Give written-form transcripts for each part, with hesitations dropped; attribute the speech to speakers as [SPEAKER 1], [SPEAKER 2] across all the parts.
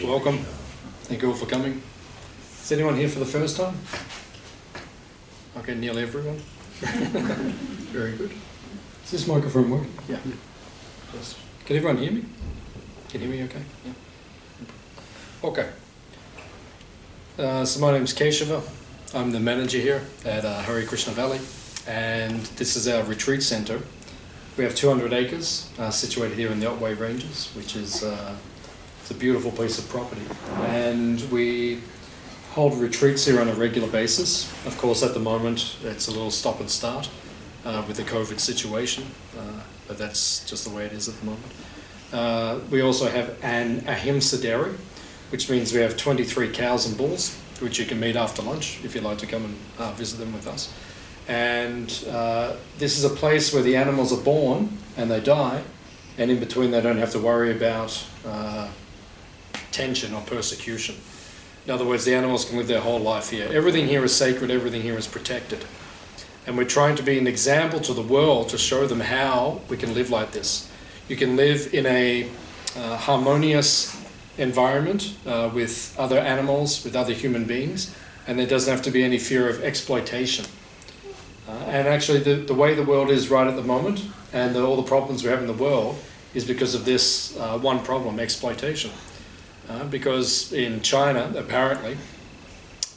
[SPEAKER 1] Welcome. Thank you all for coming. Is anyone here for the first time? Okay, nearly everyone. Very good. Is this microphone working? Yeah. Yes. Can everyone hear me? Can you hear me okay? Yeah. Okay. So my name is Keshava. I'm the manager here at Hare Krishna Valley, and this is our retreat center. We have 200 acres situated here in the Otway Ranges, which is it's a beautiful piece of property. And we hold retreats here on a regular basis. Of course, at the moment, it's a little stop and start with the COVID situation, but that's just the way it is at the moment. We also have an ahimsa dairy, which means we have 23 cows and bulls, which you can meet after lunch if you'd like to come and visit them with us. And this is a place where the animals are born and they die, and in between they don't have to worry about tension or persecution. In other words, the animals can live their whole life here. Everything here is sacred, everything here is protected. And we're trying to be an example to the world to show them how we can live like this. You can live in a harmonious environment with other animals, with other human beings, and there doesn't have to be any fear of exploitation. And actually the way the world is right at the moment, and all the problems we have in the world, is because of this one problem, exploitation. Because in China, apparently,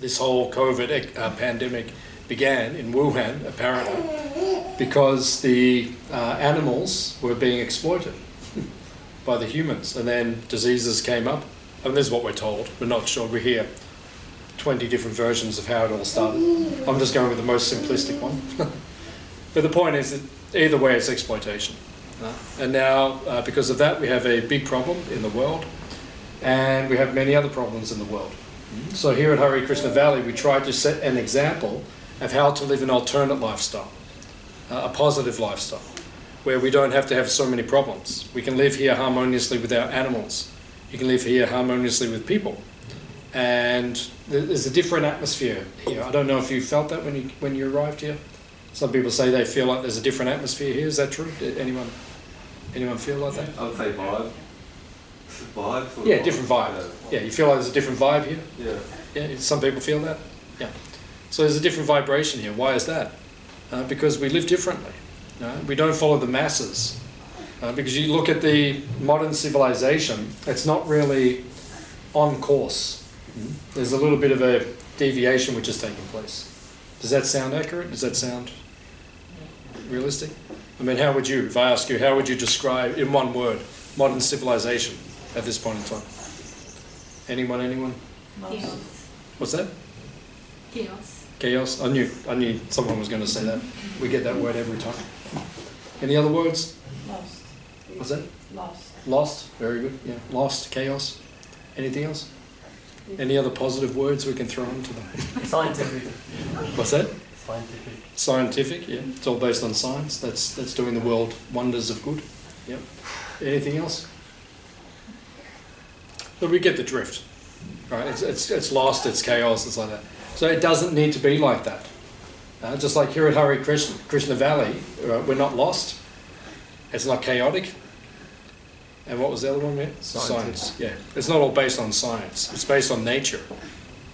[SPEAKER 1] this whole COVID pandemic began in Wuhan, apparently, because the animals were being exploited by the humans, and then diseases came up. And this is what we're told. We're not sure. We hear 20 different versions of how it all started. I'm just going with the most simplistic one. But the point is that either way, it's exploitation. And now, because of that, we have a big problem in the world, and we have many other problems in the world. So here at Hare Krishna Valley, we try to set an example of how to live an alternate lifestyle, a positive lifestyle, where we don't have to have so many problems. We can live here harmoniously with our animals. You can live here harmoniously with people. And there's a different atmosphere here. I don't know if you felt that when you arrived here. Some people say they feel like there's a different atmosphere here. Is that true? Did anyone feel like that?
[SPEAKER 2] I would say vibe. Vibe?
[SPEAKER 1] Yeah, different vibe. Yeah, you feel like there's a different vibe here?
[SPEAKER 2] Yeah.
[SPEAKER 1] Yeah, some people feel that? Yeah. So there's a different vibration here. Why is that? Because we live differently. We don't follow the masses. Because you look at the modern civilization, it's not really on course. There's a little bit of a deviation which is taking place. Does that sound accurate? Does that sound realistic? I mean, how would you, if I ask you, how would you describe, in one word, modern civilization at this point in time? Anyone?
[SPEAKER 3] Chaos.
[SPEAKER 1] What's that?
[SPEAKER 3] Chaos.
[SPEAKER 1] Chaos? I knew someone was going to say that. We get that word every time. Any other words?
[SPEAKER 3] Lost.
[SPEAKER 1] What's that?
[SPEAKER 3] Lost.
[SPEAKER 1] Lost? Very good. Yeah. Lost, chaos. Anything else? Any other positive words we can throw into them?
[SPEAKER 4] Scientific.
[SPEAKER 1] What's that?
[SPEAKER 4] Scientific.
[SPEAKER 1] Scientific, yeah. It's all based on science. That's doing the world wonders of good. Yep. Anything else? But we get the drift, right? It's lost, it's chaos, it's like that. So it doesn't need to be like that. Just like here at Hare Krishna Valley, we're not lost. It's not chaotic. And what was the other one there? Science. Yeah. It's not all based on science. It's based on nature,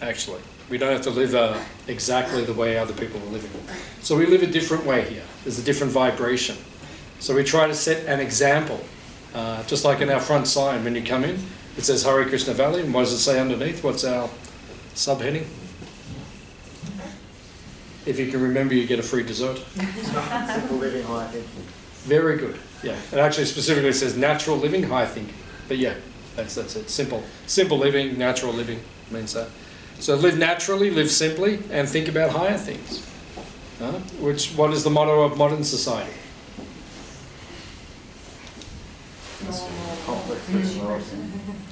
[SPEAKER 1] actually. We don't have to live exactly the way other people are living. So we live a different way here. There's a different vibration. So we try to set an example. Just like in our front sign, when you come in, it says Hare Krishna Valley. And what does it say underneath? What's our subheading? If you can remember, you get a free dessert.
[SPEAKER 4] Simple living, high thinking.
[SPEAKER 1] Very good. Yeah. It actually specifically says natural living, high thinking. But yeah, that's it. Simple living, natural living means that. So live naturally, live simply, and think about higher things. What is the motto of modern society?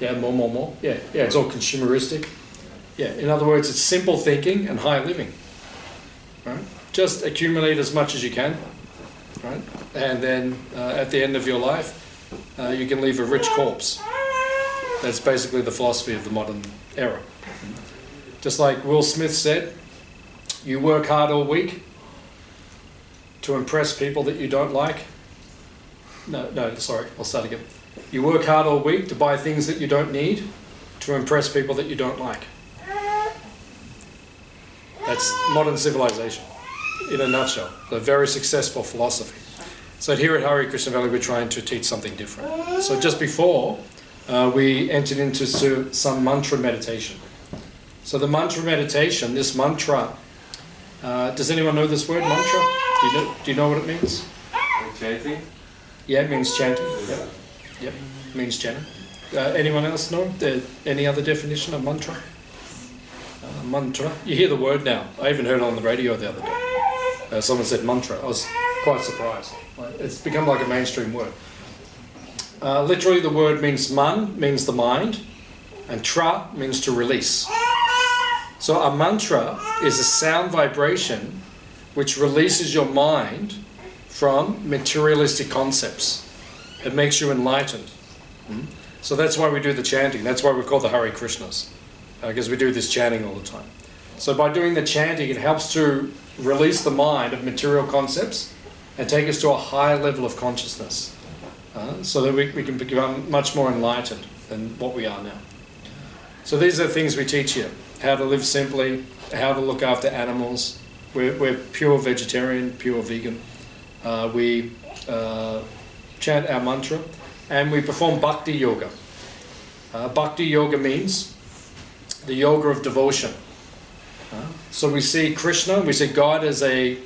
[SPEAKER 1] Yeah, more. Yeah, it's all consumeristic. Yeah, in other words, it's simple thinking and high living. Right? Just accumulate as much as you can, right? And then at the end of your life, you can leave a rich corpse. That's basically the philosophy of the modern era. Just like Will Smith said, you work hard all week to impress people that you don't like. No, sorry, I'll start again. You work hard all week to buy things that you don't need, to impress people that you don't like. That's modern civilization in a nutshell. A very successful philosophy. So here at Hare Krishna Valley, we're trying to teach something different. So just before, we entered into some mantra meditation. So the mantra meditation, this mantra, does anyone know this word, mantra? Do you know what it means?
[SPEAKER 2] Chanting?
[SPEAKER 1] Yeah, it means chanting. Yep. Yep, it means chanting. Anyone else know any other definition of mantra? Mantra. You hear the word now. I even heard it on the radio the other day. Someone said mantra. I was quite surprised. It's become like a mainstream word. Literally the word means man, means the mind, and tra means to release. So a mantra is a sound vibration which releases your mind from materialistic concepts. It makes you enlightened. So that's why we do the chanting. That's why we call the Hare Krishnas, because we do this chanting all the time. So by doing the chanting, it helps to release the mind of material concepts and take us to a higher level of consciousness, so that we can become much more enlightened than what we are now. So these are the things we teach here. How to live simply, how to look after animals. We're pure vegetarian, pure vegan. We chant our mantra, and we perform bhakti yoga. Bhakti yoga means the yoga of devotion. So we see Krishna, we see God as a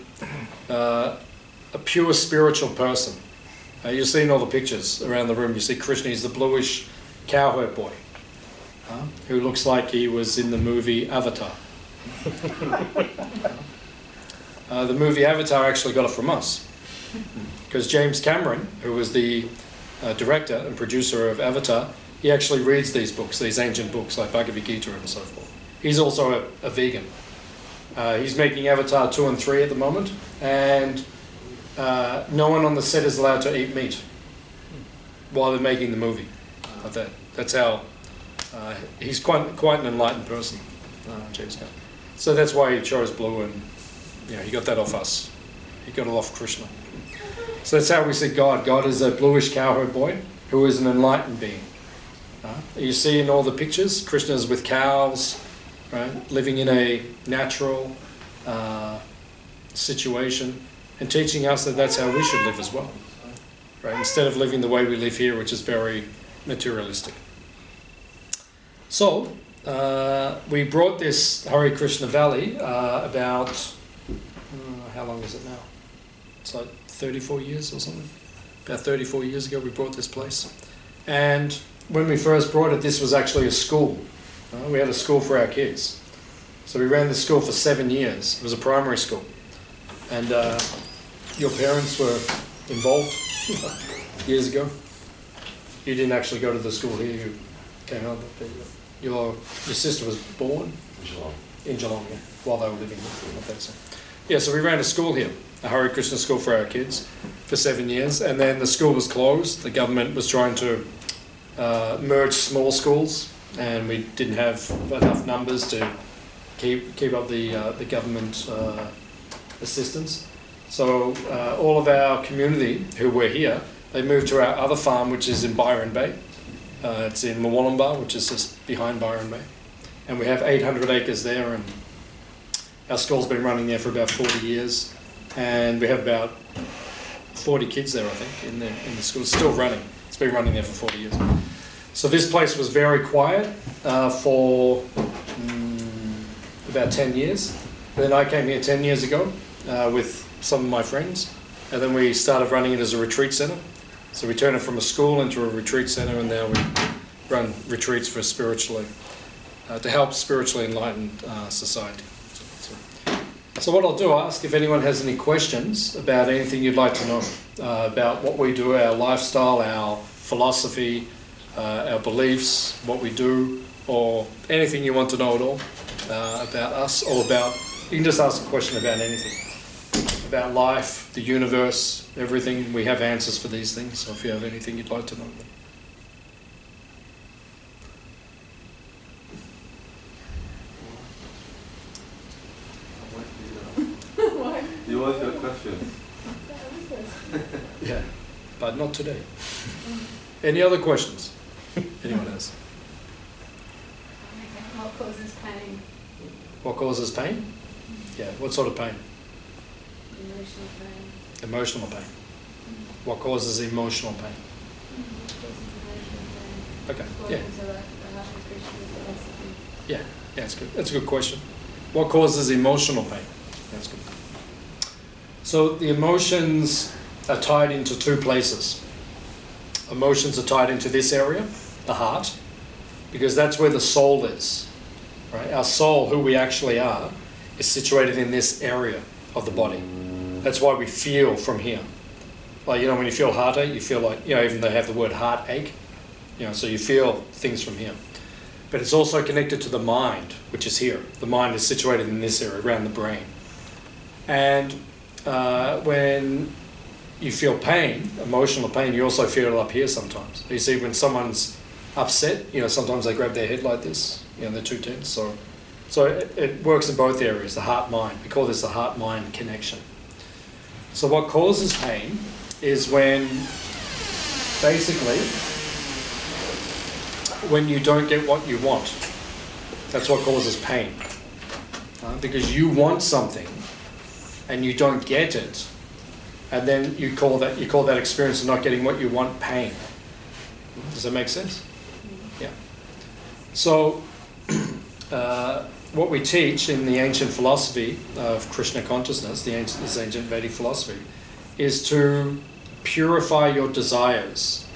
[SPEAKER 1] pure spiritual person. You've seen all the pictures around the room. You see Krishna, he's the bluish cowherd boy, who looks like he was in the movie Avatar. The movie Avatar actually got it from us, because James Cameron, who was the director and producer of Avatar, he actually reads these books, these ancient books like Bhagavad Gita and so forth. He's also a vegan. He's making Avatar 2 and 3 at the moment, and no one on the set is allowed to eat meat while they're making the movie. That's how he's quite an enlightened person, James Cameron. So that's why he chose blue, and he got that off us. He got it off Krishna. So that's how we see God. God is a bluish cowherd boy who is an enlightened being. You see in all the pictures, Krishna's with cows, right, living in a natural situation, and teaching us that that's how we should live as well, right? Instead of living the way we live here, which is very materialistic. So we brought this Hare Krishna Valley about how long is it now? It's like 34 years or something. About 34 years ago we brought this place. And when we first brought it, this was actually a school. We had a school for our kids. So we ran the school for 7 years. It was a primary school. And your parents were involved years ago. You didn't actually go to the school here, you came out. Your sister was born? In Geelong, yeah, while they were living here. Yeah, so we ran a school here, a Hare Krishna school for our kids for 7 years, and then the school was closed. The government was trying to merge small schools, and we didn't have enough numbers to keep up the government assistance. So all of our community who were here, they moved to our other farm, which is in Byron Bay. It's in Mawalumba, which is just behind Byron Bay. And we have 800 acres there, and our school's been running there for about 40 years. And we have about 40 kids there, I think, in the school. It's still running. It's been running there for 40 years. So this place was very quiet for about 10 years. And then I came here 10 years ago with some of my friends. And then we started running it as a retreat center. So we turned it from a school into a retreat center, and now we run retreats for to help spiritually enlightened society. So what I'll do, I'll ask if anyone has any questions about anything you'd like to know about what we do, our lifestyle, our philosophy, our beliefs, what we do, or anything you want to know at all about us, or you can just ask a question about anything. About life, the universe, everything. We have answers for these things, so if you have anything you'd like to know.
[SPEAKER 2] You always got questions.
[SPEAKER 1] Yeah, but not today. Any other questions? Anyone else?
[SPEAKER 3] What causes pain?
[SPEAKER 1] What causes pain? Yeah, what sort of pain?
[SPEAKER 3] Emotional pain.
[SPEAKER 1] Emotional pain. What causes emotional pain?
[SPEAKER 3] What causes emotional pain?
[SPEAKER 1] Okay,
[SPEAKER 3] According
[SPEAKER 1] yeah.
[SPEAKER 3] to the Hare Krishna philosophy.
[SPEAKER 1] Yeah, that's good. That's a good question. What causes emotional pain? That's good. So the emotions are tied into two places. Emotions are tied into this area, the heart, because that's where the soul is. Right? Our soul, who we actually are, is situated in this area of the body. That's why we feel from here. Like, you know, when you feel heartache, you feel like, you know, even they have the word heartache, you know, so you feel things from here. But it's also connected to the mind, which is here. The mind is situated in this area, around the brain. And when you feel pain, emotional pain, you also feel it up here sometimes. You see, when someone's upset, you know, sometimes they grab their head like this, you know, they're too tense. So it works in both areas, the heart-mind. We call this the heart-mind connection. So what causes pain is when, basically, when you don't get what you want. That's what causes pain. Because you want something and you don't get it, and then you call that experience of not getting what you want pain. Does that make sense? Yeah. So what we teach in the ancient philosophy of Krishna consciousness, this ancient Vedic philosophy, is to purify your desires.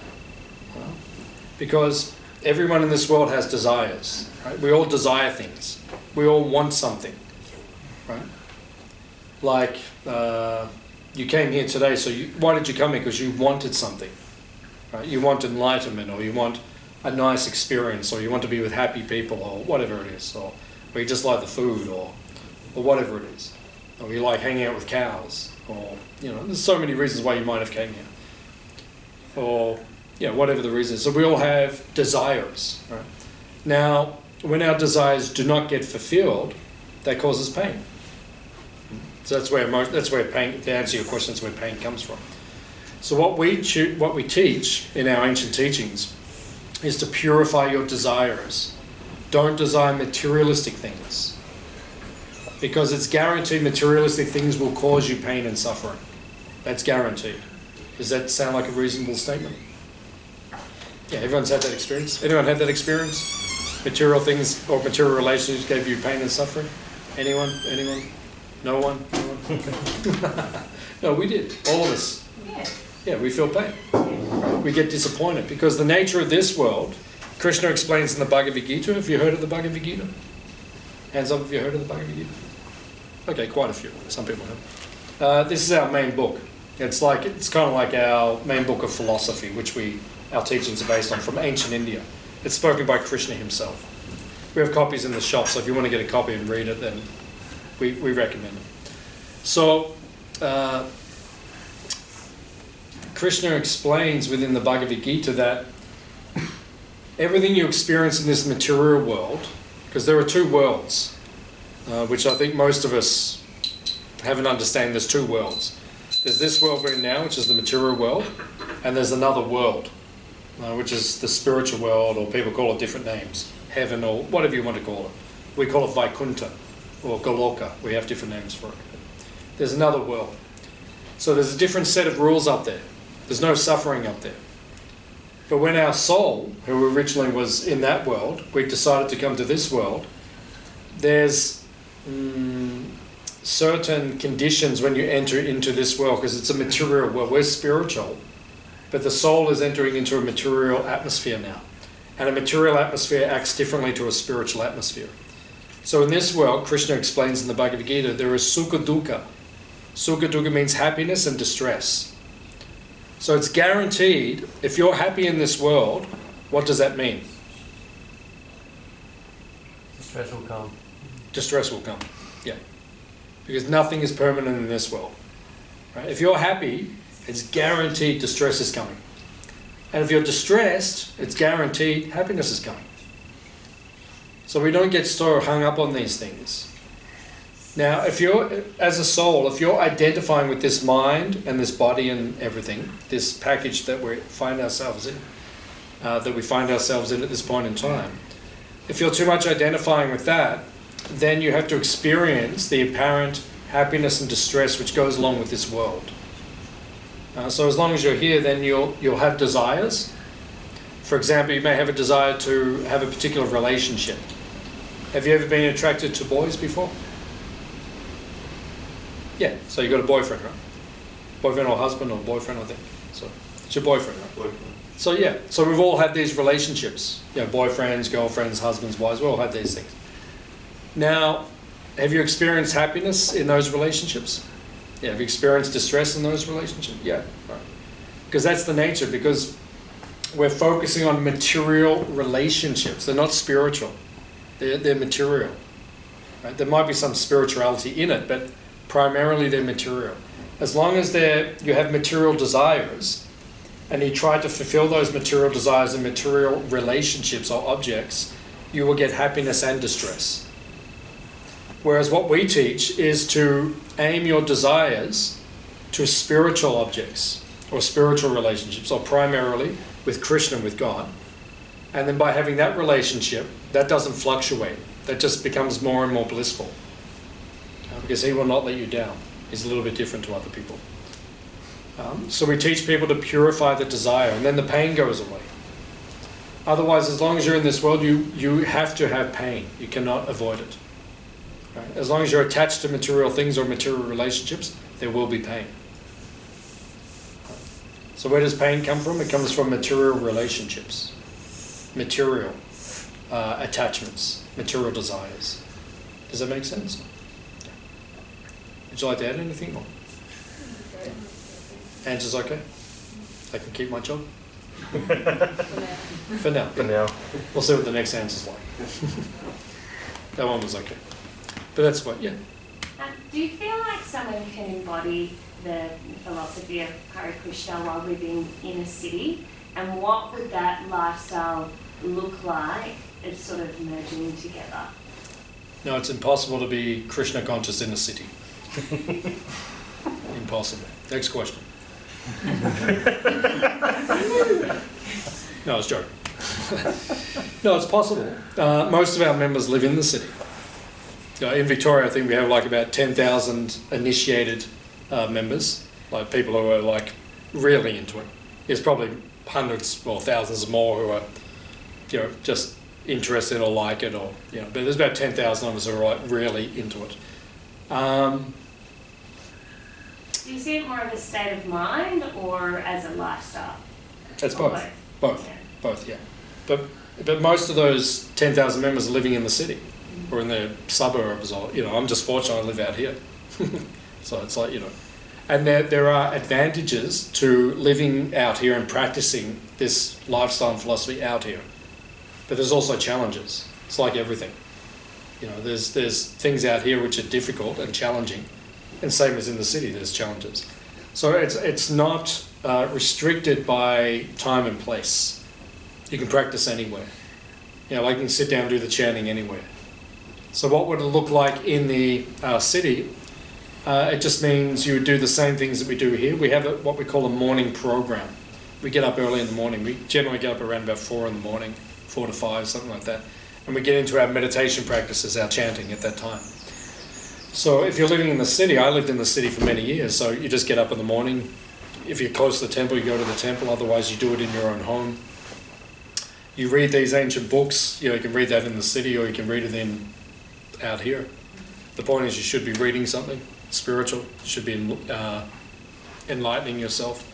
[SPEAKER 1] Because everyone in this world has desires. Right? We all desire things. We all want something. Right? Like, you came here today, so why did you come here? Because you wanted something. Right? You want enlightenment, or you want a nice experience, or you want to be with happy people, or whatever it is, or you just like the food, or whatever it is. Or you like hanging out with cows, or, you know, there's so many reasons why you might have came here. Or, yeah, whatever the reason is. So we all have desires, right? Now, when our desires do not get fulfilled, that causes pain. So that's where pain, to answer your question, that's where pain comes from. So what we teach in our ancient teachings is to purify your desires. Don't desire materialistic things, because it's guaranteed materialistic things will cause you pain and suffering. That's guaranteed. Does that sound like a reasonable statement? Yeah, everyone's had that experience. Anyone had that experience? Material things or material relationships gave you pain and suffering? Anyone? Anyone? No one? No one? No, we did. All of us.
[SPEAKER 3] Yeah.
[SPEAKER 1] Yeah, we feel pain. We get disappointed because the nature of this world, Krishna explains in the Bhagavad Gita. Have you heard of the Bhagavad Gita? Hands up if you heard of the Bhagavad Gita. Okay, quite a few. Some people have. This is our main book. It's kind of like our main book of philosophy, which our teachings are based on from ancient India. It's spoken by Krishna himself. We have copies in the shop, so if you want to get a copy and read it, then we recommend it. So, Krishna explains within the Bhagavad Gita that everything you experience in this material world, because there are two worlds, which I think most of us haven't understand. There's two worlds. There's this world we're in now, which is the material world, and there's another world, which is the spiritual world, or people call it different names, heaven, or whatever you want to call it. We call it Vaikuntha, or Goloka. We have different names for it. There's another world. So there's a different set of rules up there. There's no suffering up there. But when our soul, who originally was in that world, we decided to come to this world, there's certain conditions when you enter into this world, because it's a material world. We're spiritual, but the soul is entering into a material atmosphere now. And a material atmosphere acts differently to a spiritual atmosphere. So in this world, Krishna explains in the Bhagavad Gita, there is sukha dukkha. Sukha dukkha means happiness and distress. So it's guaranteed, if you're happy in this world, what does that mean?
[SPEAKER 4] Distress will come.
[SPEAKER 1] Distress will come, yeah. Because nothing is permanent in this world. Right? If you're happy, it's guaranteed distress is coming. And if you're distressed, it's guaranteed happiness is coming. So we don't get so hung up on these things. Now, if you're, as a soul, if you're identifying with this mind and this body and everything, this package that we find ourselves in, at this point in time, if you're too much identifying with that, then you have to experience the apparent happiness and distress which goes along with this world. So as long as you're here, then you'll have desires. For example, you may have a desire to have a particular relationship. Have you ever been attracted to boys before? Yeah, so you got a boyfriend, right? Boyfriend or husband or boyfriend, I think. So it's your boyfriend, right?
[SPEAKER 2] Boyfriend.
[SPEAKER 1] So yeah, so we've all had these relationships. You know, boyfriends, girlfriends, husbands, wives, we all had these things. Now, have you experienced happiness in those relationships? Yeah, have you experienced distress in those relationships? Yeah, right. Because that's the nature, because we're focusing on material relationships. They're not spiritual. They're material. Right? There might be some spirituality in it, but primarily they're material. As long as you have material desires, and you try to fulfill those material desires in material relationships or objects, you will get happiness and distress. Whereas what we teach is to aim your desires to spiritual objects or spiritual relationships, or primarily with Krishna, with God. And then by having that relationship, that doesn't fluctuate. That just becomes more and more blissful. Because he will not let you down. He's a little bit different to other people. So we teach people to purify the desire, and then the pain goes away. Otherwise, as long as you're in this world, you have to have pain. You cannot avoid it. Right? As long as you're attached to material things or material relationships, there will be pain. So where does pain come from? It comes from material relationships, material attachments, material desires. Does that make sense? Would you like to add anything more? Answer's okay? I can keep my job? For now.
[SPEAKER 5] For now.
[SPEAKER 1] We'll see what the next answer's like. That one was okay. But that's what, yeah.
[SPEAKER 6] Do you feel like someone can embody the philosophy of Hare Krishna while living in a city? And what would that lifestyle look like as sort of merging together?
[SPEAKER 1] No, it's impossible to be Krishna conscious in a city. Impossible. Next question. No, I was joking. No, it's possible. Most of our members live in the city. In Victoria, I think we have like about 10,000 initiated members, like people who are like really into it. There's probably hundreds or thousands more who are, just interested or like it, or but there's about 10,000 of us who are like really into it.
[SPEAKER 6] Do you see it more of a state of mind or as a lifestyle?
[SPEAKER 1] It's both. Both.
[SPEAKER 6] Yeah.
[SPEAKER 1] Both, yeah. But most of those 10,000 members are living in the city or in the suburbs, or I'm just fortunate I live out here. So it's like and there are advantages to living out here and practicing this lifestyle and philosophy out here. But there's also challenges. It's like everything. There's things out here which are difficult and challenging, and same as in the city, there's challenges. So it's not restricted by time and place. You can practice anywhere. I can sit down and do the chanting anywhere. So what would it look like in the city? It just means you would do the same things that we do here. We have what we call a morning program. We get up early in the morning. We generally get up around about 4 in the morning, 4 to 5, something like that. And we get into our meditation practices, our chanting at that time. So if you're living in the city, I lived in the city for many years, so you just get up in the morning. If you're close to the temple, you go to the temple. Otherwise, you do it in your own home. You read these ancient books. You can read that in the city, or you can read it out here. The point is, you should be reading something spiritual. You should be enlightening yourself.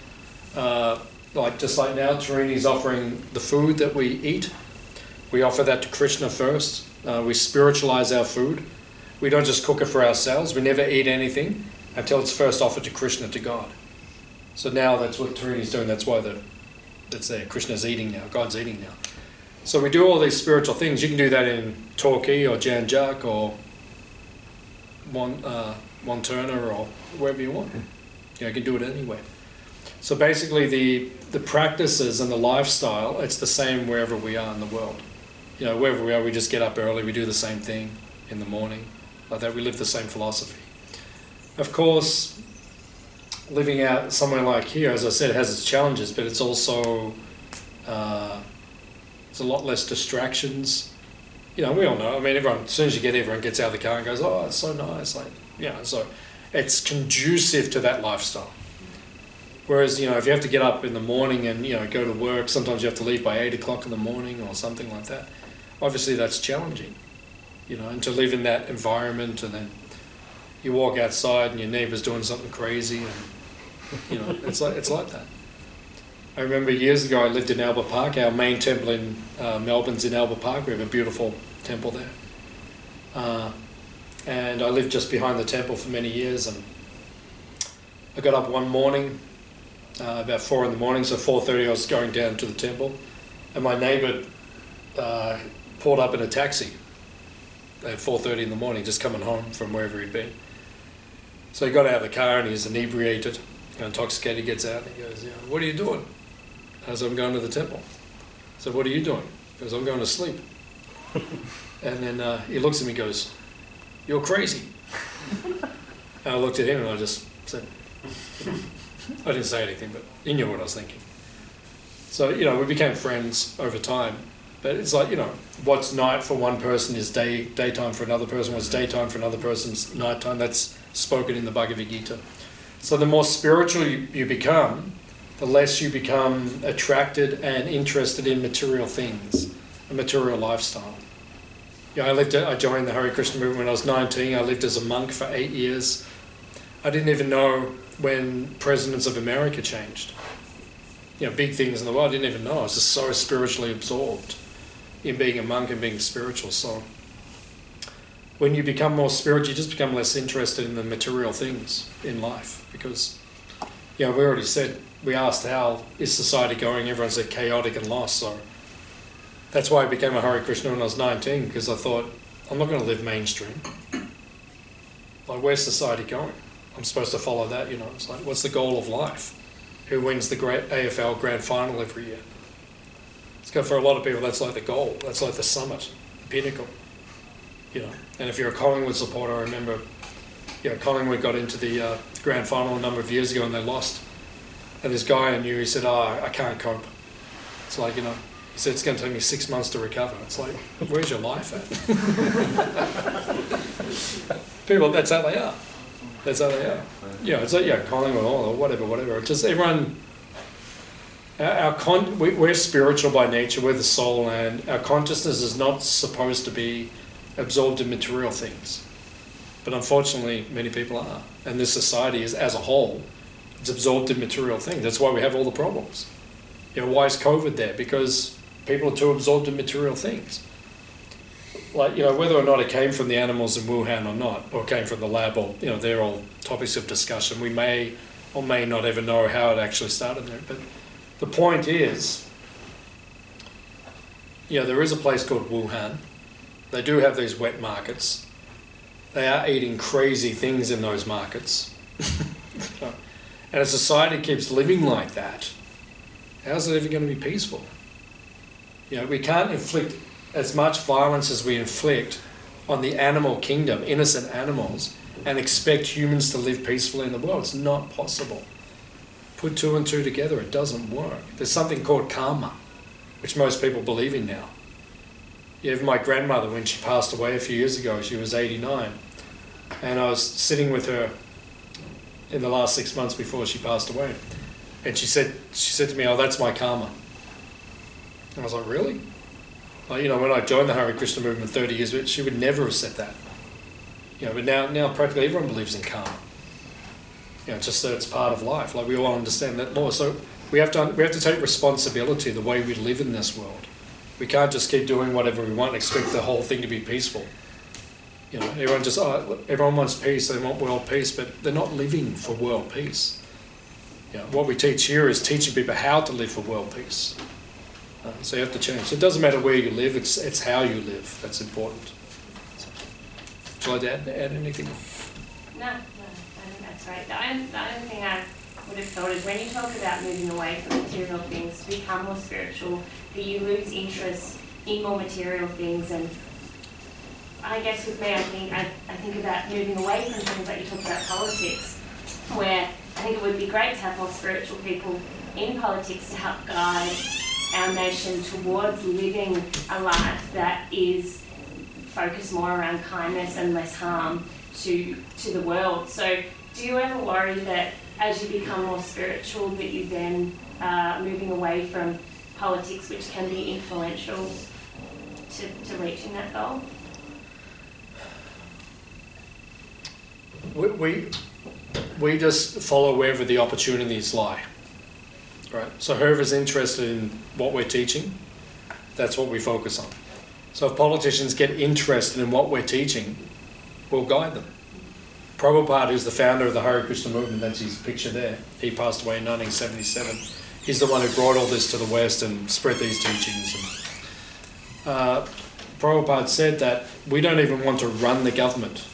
[SPEAKER 1] Just like now, Tarini's offering the food that we eat. We offer that to Krishna first. We spiritualize our food. We don't just cook it for ourselves. We never eat anything until it's first offered to Krishna, to God. So now that's what Tarini's doing. That's why that's there. Krishna's eating now. God's eating now. So we do all these spiritual things. You can do that in Torquay or Janjak or Montana or wherever you want. You can do it anywhere. So basically the practices and the lifestyle, it's the same wherever we are in the world. Wherever we are, we just get up early. We do the same thing in the morning. Like that, we live the same philosophy. Of course, living out somewhere like here, as I said, has its challenges, but it's also there's a lot less distractions. we all know. I mean, everyone, as soon as you get here, everyone gets out of the car and goes, oh, it's so nice. So it's conducive to that lifestyle. Whereas, if you have to get up in the morning and, go to work, sometimes you have to leave by 8 o'clock in the morning or something like that. Obviously, that's challenging, and to live in that environment, and then you walk outside and your neighbour's doing something crazy, and, it's like that. I remember years ago I lived in Albert Park. Our main temple in Melbourne's in Albert Park. We have a beautiful temple there. And I lived just behind the temple for many years, and I got up one morning, about 4 in the morning, so 4:30 I was going down to the temple, and my neighbour pulled up in a taxi at 4:30 in the morning, just coming home from wherever he'd been. So he got out of the car and he's inebriated, intoxicated. He gets out and he goes, what are you doing? I said, I'm going to the temple. I said, what are you doing? He goes, I'm going to sleep. And then he looks at me and goes, you're crazy. And I looked at him and I just said, I didn't say anything, but he knew what I was thinking. So, we became friends over time. But it's like, what's night for one person is daytime for another person. What's daytime for another person's nighttime. That's spoken in the Bhagavad Gita. So the more spiritual you become, the less you become attracted and interested in material things, a material lifestyle. I joined the Hare Krishna movement when I was 19. I lived as a monk for 8 years. I didn't even know when presidents of America changed. Big things in the world, I didn't even know. I was just so spiritually absorbed in being a monk and being spiritual. So when you become more spiritual, you just become less interested in the material things in life. Because, we already said, we asked how is society going, everyone said chaotic and lost. So that's why I became a Hare Krishna when I was 19, because I thought, I'm not going to live mainstream. Like, where's society going? I'm supposed to follow that, It's like, what's the goal of life? Who wins the great AFL grand final every year? For a lot of people, that's like the goal. That's like the summit, the pinnacle. And if you're a Collingwood supporter, I remember, Collingwood got into the grand final a number of years ago and they lost. And this guy I knew, he said, I can't cope. It's like, he said, it's going to take me 6 months to recover. It's like, where's your life at? People, that's how they are. That's how they are. It's like, Collingwood or whatever. It's just everyone, we're spiritual by nature, we're the soul, and our consciousness is not supposed to be absorbed in material things. But unfortunately, many people are. And this society is, as a whole, it's absorbed in material things. That's why we have all the problems. Why is COVID there? Because people are too absorbed in material things. Like, whether or not it came from the animals in Wuhan or not, or came from the lab, or, they're all topics of discussion. We may or may not ever know how it actually started there. But the point is, there is a place called Wuhan. They do have these wet markets. They are eating crazy things in those markets. And a society keeps living like that, how's it ever going to be peaceful? We can't inflict as much violence as we inflict on the animal kingdom, innocent animals, and expect humans to live peacefully in the world. It's not possible. Put 2 and 2 together, it doesn't work. There's something called karma, which most people believe in now. Even my grandmother, when she passed away a few years ago, she was 89, and I was sitting with her in the last 6 months before she passed away, and she said to me, oh, that's my karma. And I was like, really? Like, when I joined the Hare Krishna movement 30 years ago, she would never have said that. But now practically everyone believes in karma. Just that it's part of life. Like, we all understand that law. So we have to take responsibility the way we live in this world. We can't just keep doing whatever we want and expect the whole thing to be peaceful. Everyone wants peace, they want world peace, but they're not living for world peace. What we teach here is teaching people how to live for world peace. So you have to change. So it doesn't matter where you live, it's how you live that's important. Would you like to add anything?
[SPEAKER 6] No, I think that's right. The only thing I would have thought is when you talk about moving away from material things to become more spiritual, that you lose interest in more material things. And I guess with me, I think about moving away from things like you talk about politics, where I think it would be great to have more spiritual people in politics to help guide our nation towards living a life that is focus more around kindness and less harm to the world. So do you ever worry that as you become more spiritual that you then are moving away from politics, which can be influential to reaching that goal?
[SPEAKER 1] We just follow wherever the opportunities lie, right? So whoever's interested in what we're teaching, that's what we focus on. So if politicians get interested in what we're teaching, we'll guide them. Prabhupada, who's the founder of the Hare Krishna movement, that's his picture there. He passed away in 1977. He's the one who brought all this to the West and spread these teachings. And Prabhupada said that we don't even want to run the government,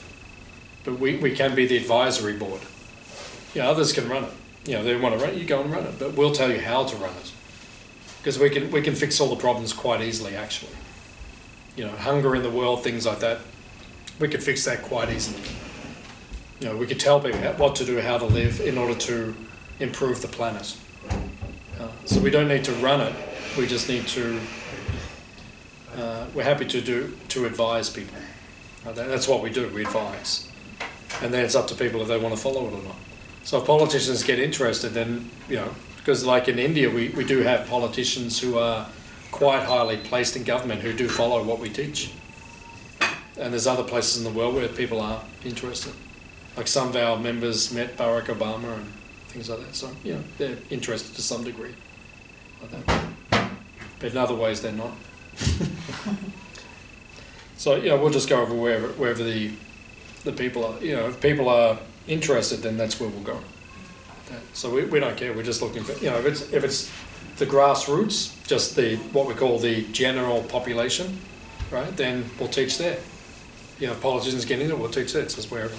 [SPEAKER 1] but we can be the advisory board. Others can run it. They want to run it, you go and run it, but we'll tell you how to run it. Because we can fix all the problems quite easily, actually. Hunger in the world, things like that, we could fix that quite easily. We could tell people what to do, how to live in order to improve the planet. So we don't need to run it, we just need to, we're happy to advise people. That's what we do, we advise. And then it's up to people if they want to follow it or not. So if politicians get interested, then, because like in India, we do have politicians who are quite highly placed in government who do follow what we teach. And there's other places in the world where people are interested. Like some of our members met Barack Obama and things like that. So, they're interested to some degree. Like that. But in other ways, they're not. So, we'll just go over wherever the people are. If people are interested, then that's where we'll go. So we don't care. We're just looking for, if it's the grassroots, just what we call the general population, right? Then we'll teach there. If politicians get into it, we'll teach there. It's just wherever.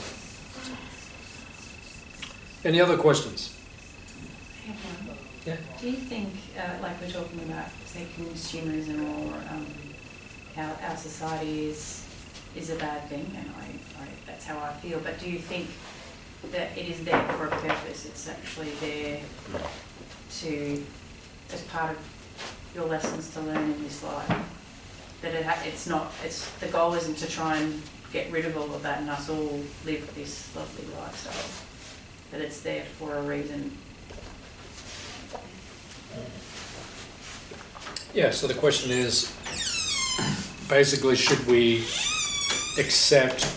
[SPEAKER 1] Any other questions? Yeah.
[SPEAKER 5] Do you think, like we're talking about, say, consumerism or how our society is a bad thing, and that's how I feel, but do you think that it is there for a purpose? It's actually there as part of your lessons to learn in this life? That the goal isn't to try and get rid of all of that and us all live this lovely lifestyle, that it's there for a reason.
[SPEAKER 1] Yeah, so the question is, basically, should we accept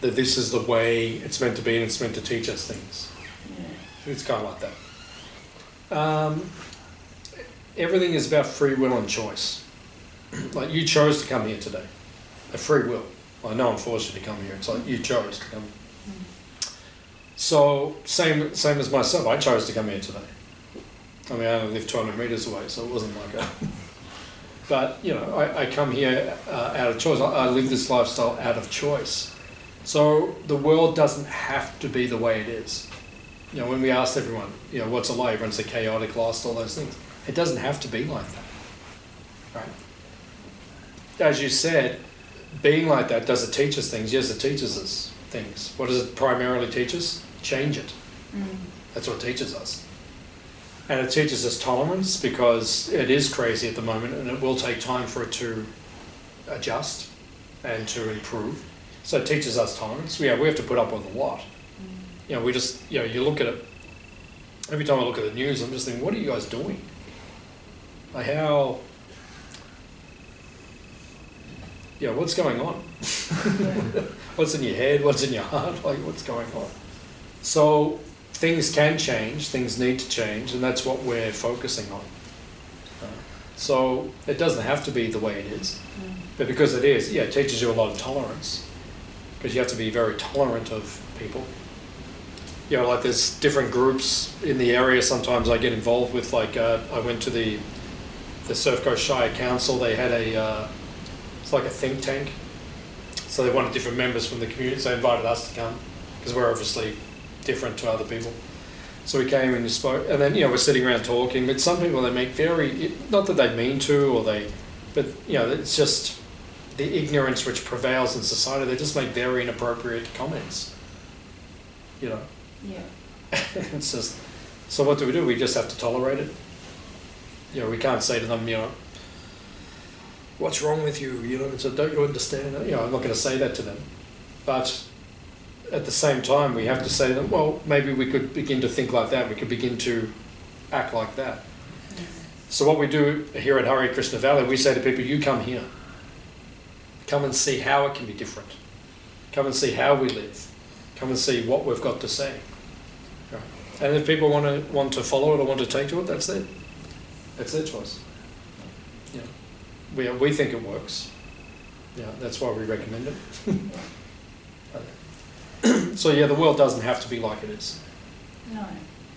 [SPEAKER 1] that this is the way it's meant to be and it's meant to teach us things? Yeah. It's kind of like that. Everything is about free will and choice. Like, you chose to come here today. A free will. Well, no one forced you to come here. It's like you chose to come. So, same as myself, I chose to come here today. I mean, I only live 200 metres away, so it wasn't like a... But, I come here out of choice. I live this lifestyle out of choice. So the world doesn't have to be the way it is. When we asked everyone, what's it like? Everyone said chaotic, lost, all those things. It doesn't have to be like that, right? As you said, being like that, does it teach us things? Yes, it teaches us things. What does it primarily teach us? Change it. That's what it teaches us. And it teaches us tolerance, because it is crazy at the moment and it will take time for it to adjust and to improve. So it teaches us tolerance. We have to put up with a lot. We just, you look at it, every time I look at the news, I'm just thinking, what are you guys doing? Like how, what's going on? What's in your head? What's in your heart? Like, what's going on? So things can change, things need to change, and that's what we're focusing on. So it doesn't have to be the way it is, but because it is, it teaches you a lot of tolerance, because you have to be very tolerant of people. Like there's different groups in the area sometimes I get involved with, like I went to the Surf Coast Shire Council. They had it's like a think tank, so they wanted different members from the community, so they invited us to come, because we're obviously different to other people. So we came and spoke, and then we're sitting around talking. But some people, they make not that they mean to, but it's just the ignorance which prevails in society. They just make very inappropriate comments. Yeah. It's just, so what do? We just have to tolerate it. We can't say to them, what's wrong with you? You know, so don't you understand? You know, I'm not going to say that to them. But at the same time, we have to say to them, well, maybe we could begin to think like that. We could begin to act like that. So what we do here at Hare Krishna Valley, we say to people, you come here. Come and see how it can be different. Come and see how we live. Come and see what we've got to say. Right. And if people want to follow it or want to take to it, that's their choice. Yeah. We think it works. Yeah, that's why we recommend it. So yeah, the world doesn't have to be like it is.
[SPEAKER 5] No,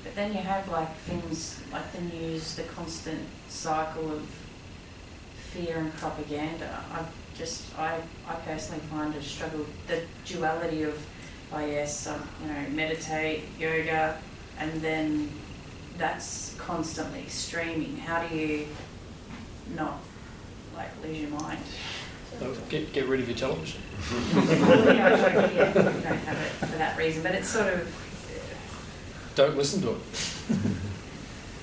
[SPEAKER 5] but then you have like things like the news, the constant cycle of fear and propaganda. I personally find a struggle, the duality of, meditate, yoga, and then that's constantly streaming. How do you not lose your mind?
[SPEAKER 1] So get rid of your television.
[SPEAKER 5] Well, we don't have it for that reason, but it's sort of...
[SPEAKER 1] Don't listen to it.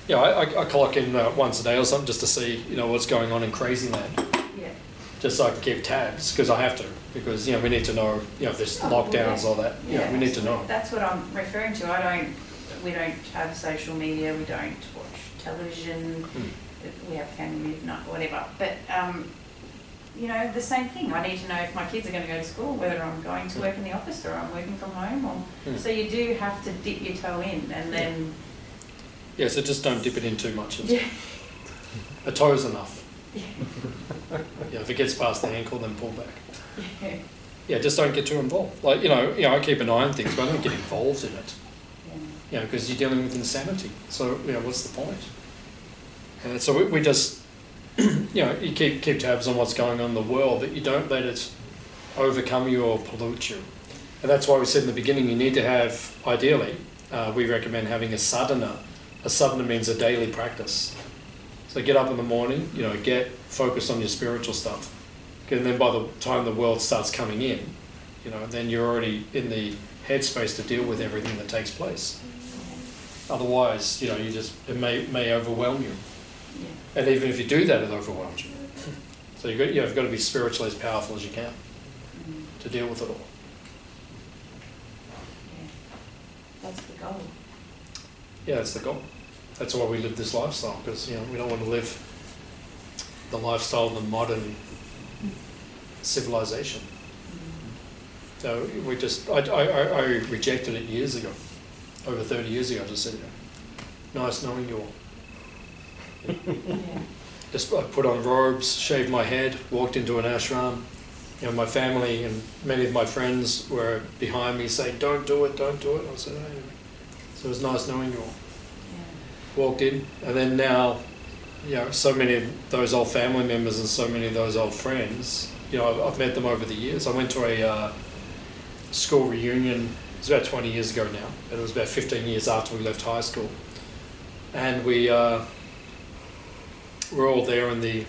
[SPEAKER 1] Yeah, I clock in once a day or something just to see, what's going on in crazy land.
[SPEAKER 5] Yeah.
[SPEAKER 1] Just so I can keep tabs, because I have to, because, we need to know, if there's lockdowns or that. Yeah, we need to know.
[SPEAKER 5] That's what I'm referring to. We don't have social media, we don't watch television, we have family night, whatever. But, the same thing. I need to know if my kids are going to go to school, whether I'm going to work in the office or I'm working from home. So you do have to dip your toe in and then...
[SPEAKER 1] Yeah, so just don't dip it in too much.
[SPEAKER 5] Yeah.
[SPEAKER 1] A toe's enough.
[SPEAKER 5] Yeah.
[SPEAKER 1] Yeah, if it gets past the ankle, then pull back.
[SPEAKER 5] Yeah.
[SPEAKER 1] Yeah, just don't get too involved. I keep an eye on things, but I don't get involved in it.
[SPEAKER 5] Yeah.
[SPEAKER 1] Because you're dealing with insanity. So, what's the point? And so we just, you keep tabs on what's going on in the world, but you don't let it overcome you or pollute you. And that's why we said in the beginning, you need to have, ideally, we recommend having a sadhana. A sadhana means a daily practice. So get up in the morning, get focused on your spiritual stuff. And then by the time the world starts coming in, then you're already in the headspace to deal with everything that takes place. Otherwise, it may overwhelm you. Yeah. And even if you do that, it overwhelms you. So you've got to be spiritually as powerful as you can to deal with it all.
[SPEAKER 5] Yeah. That's the goal.
[SPEAKER 1] Yeah, that's the goal. That's why we live this lifestyle, because we don't want to live the lifestyle of the modern civilization. So I rejected it years ago, over 30 years ago. I just said, nice knowing you all.
[SPEAKER 5] Yeah.
[SPEAKER 1] Just I put on robes, shaved my head, walked into an ashram. My family and many of my friends were behind me saying, don't do it, don't do it. I said, anyway. So it was nice knowing you all. Yeah. Walked in, and then now, so many of those old family members and so many of those old friends, I've met them over the years. I went to a school reunion, it was about 20 years ago now, but it was about 15 years after we left high school. And we were all there in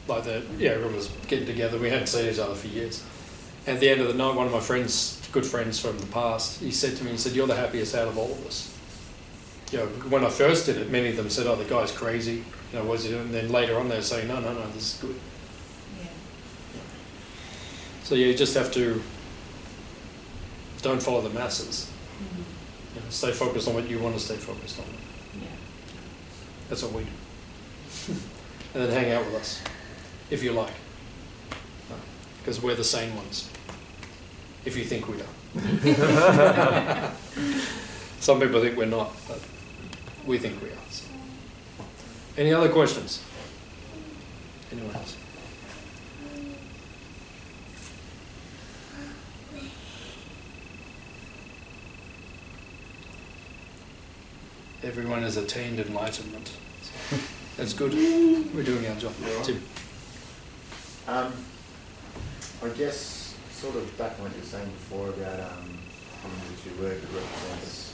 [SPEAKER 1] everyone was getting together. We hadn't seen each other for years. And at the end of the night, one of my friends, good friends from the past, he said to me, you're the happiest out of all of us. When I first did it, many of them said, oh, the guy's crazy, what's he doing? And then later on they were saying, no, this is good.
[SPEAKER 5] Yeah.
[SPEAKER 1] So you just have to, don't follow the masses.
[SPEAKER 5] Mm-hmm.
[SPEAKER 1] Stay focused on what you want to stay focused on.
[SPEAKER 5] Yeah.
[SPEAKER 1] That's what we do. And then hang out with us, if you like. Because we're the sane ones. If you think we are. Some people think we're not, but we think we are. So. Any other questions? Anyone else? Everyone has attained enlightenment. So that's good. We're doing our job.
[SPEAKER 7] Yeah.
[SPEAKER 1] Tim.
[SPEAKER 7] I guess, sort of back on what you were saying before about community work, it represents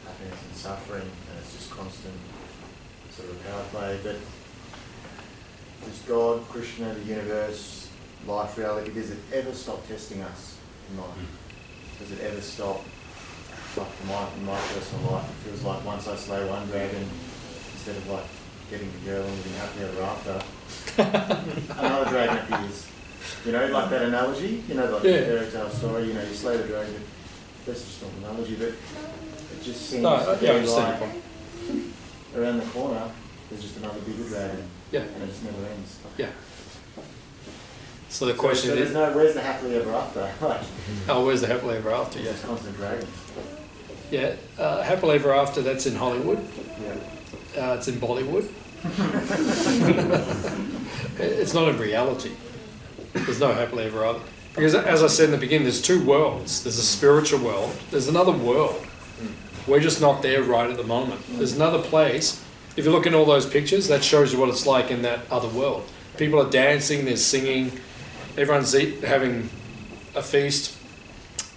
[SPEAKER 7] happiness and suffering, and it's just constant sort of power play. But does God, Krishna, the universe, life, reality, does it ever stop testing us in life? Does it ever stop? Like in my personal life, it feels like once I slay one dragon, instead of getting the girl and living happily ever after, another dragon appears. You know, like that analogy, you know, like
[SPEAKER 1] Yeah.
[SPEAKER 7] the fairy tale story, you know, you slay the dragon. That's just not an analogy, but it just seems
[SPEAKER 1] No,
[SPEAKER 7] to
[SPEAKER 1] yeah, I
[SPEAKER 7] be
[SPEAKER 1] understand your
[SPEAKER 7] like
[SPEAKER 1] point.
[SPEAKER 7] around the corner, there's just another bigger dragon,
[SPEAKER 1] Yeah,
[SPEAKER 7] and it just never ends.
[SPEAKER 1] yeah. So the question
[SPEAKER 7] so
[SPEAKER 1] is,
[SPEAKER 7] there's no, where's the happily ever after? Like,
[SPEAKER 1] oh, where's the happily ever after? Yeah,
[SPEAKER 7] just constant dragons.
[SPEAKER 1] yeah. Happily ever after. That's in Hollywood.
[SPEAKER 7] Yeah.
[SPEAKER 1] It's in Bollywood. It's not in reality. There's no happily ever after. Because as I said in the beginning, there's two worlds. There's a spiritual world. There's another world. We're just not there right at the moment. There's another place. If you look in all those pictures, that shows you what it's like in that other world. People are dancing, they're singing, everyone's having a feast,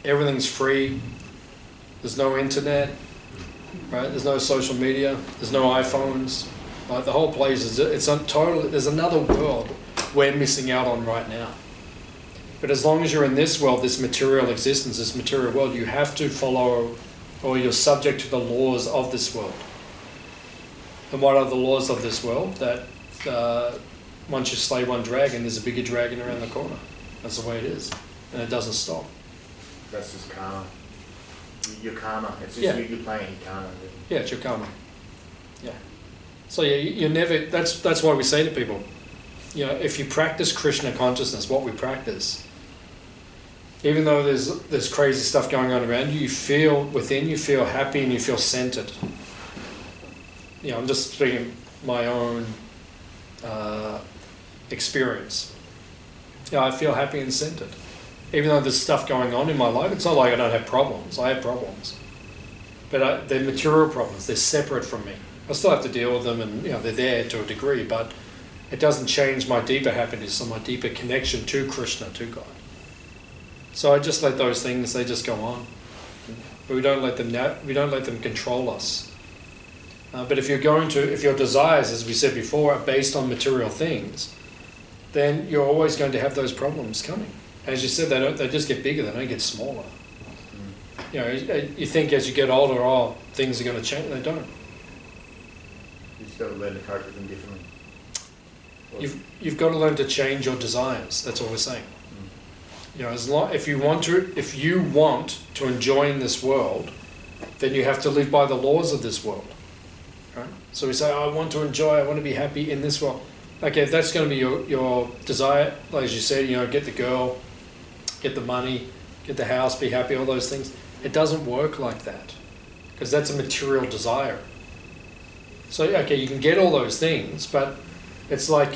[SPEAKER 1] everything's free, there's no internet, right? There's no social media, there's no iPhones. Like the whole place is totally, there's another world we're missing out on right now. But as long as you're in this world, this material existence, this material world, you have to follow, or you're subject to the laws of this world. And what are the laws of this world? That once you slay one dragon, there's a bigger dragon around the corner. That's the way it is. And it doesn't stop.
[SPEAKER 7] That's just karma. Your karma. It's just
[SPEAKER 1] Yeah.
[SPEAKER 7] you're playing karma.
[SPEAKER 1] Yeah, it's your karma. Yeah. So yeah, you never, that's why we say to people, you know, if you practice Krishna consciousness, what we practice, even though there's crazy stuff going on around you, you feel within, you feel happy and you feel centered. You know, I'm just speaking my own experience. Yeah, I feel happy and centered. Even though there's stuff going on in my life, it's not like I don't have problems. I have problems. But they're material problems. They're separate from me. I still have to deal with them and, you know, they're there to a degree, but it doesn't change my deeper happiness or my deeper connection to Krishna, to God. So I just let those things, they just go on. But we don't let them control us. But if your desires, as we said before, are based on material things, then you're always going to have those problems coming. As you said, they just get bigger, they don't get smaller. You know, you think as you get older, oh, things are going to change. They don't.
[SPEAKER 7] You just got to learn to cope with them differently.
[SPEAKER 1] You've got to learn to change your desires. That's all we're saying. You know, if you want to enjoy in this world, then you have to live by the laws of this world. Right? So we say, oh, I want to enjoy, I want to be happy in this world. Okay, if that's going to be your desire, like as you said, you know, get the girl, get the money, get the house, be happy, all those things. It doesn't work like that, because that's a material desire. So, okay, you can get all those things, but it's like,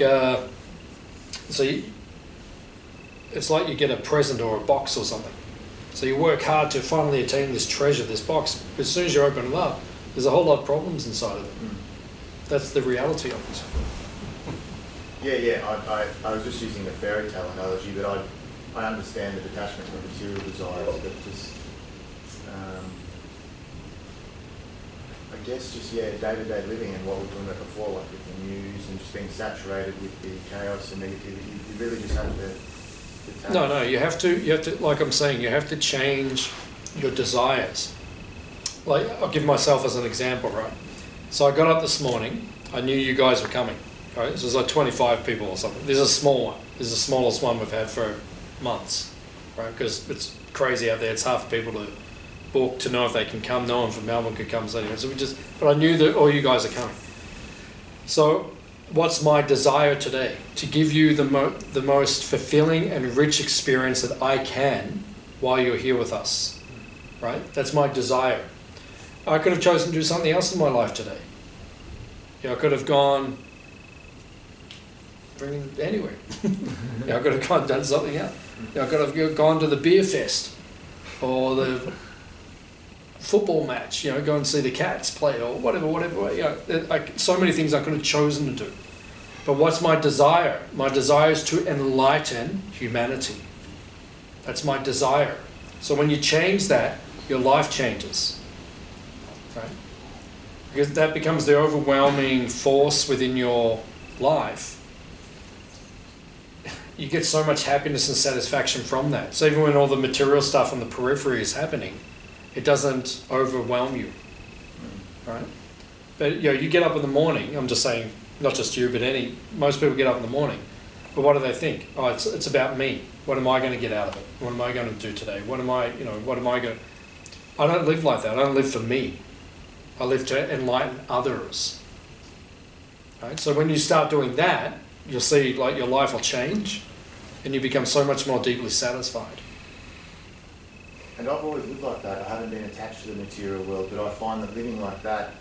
[SPEAKER 1] it's like you get a present or a box or something. So you work hard to finally attain this treasure, this box. But as soon as you open it up, there's a whole lot of problems inside of it. That's the reality of it.
[SPEAKER 7] Yeah. I was just using the fairy tale analogy, but I understand the detachment from material desires, but just, I guess just, day-to-day living and what we were talking about before, like with the news and just being saturated with the chaos and negativity, you really just have to detach.
[SPEAKER 1] No, you have to, like I'm saying, you have to change your desires. Like, I'll give myself as an example, right? So I got up this morning, I knew you guys were coming, right? This was like 25 people or something. This is a small one. This is the smallest one we've had for months, right? Because it's crazy out there. It's hard for people to book, to know if they can come. No one from Melbourne could come. So anyway, but I knew that all you guys are coming. So what's my desire today? To give you the most fulfilling and rich experience that I can while you're here with us, right? That's my desire. I could have chosen to do something else in my life today. You know, I could have gone anywhere. You know, I could have done something else. You know, I could have gone to the beer fest or the football match, you know, go and see the Cats play or whatever, you know, so many things I could have chosen to do. But what's my desire? My desire is to enlighten humanity. That's my desire. So when you change that, your life changes. Right? Because that becomes the overwhelming force within your life. You get so much happiness and satisfaction from that. So even when all the material stuff on the periphery is happening, it doesn't overwhelm you, right? But you know, you get up in the morning. I'm just saying not just you, but most people get up in the morning. But what do they think? Oh, it's about me. What am I going to get out of it? What am I going to do today? What am I going to... I don't live like that. I don't live for me. I live to enlighten others. Right? So when you start doing that, you'll see like your life will change and you become so much more deeply satisfied.
[SPEAKER 7] And I've always lived like that. I haven't been attached to the material world, but I find that living like that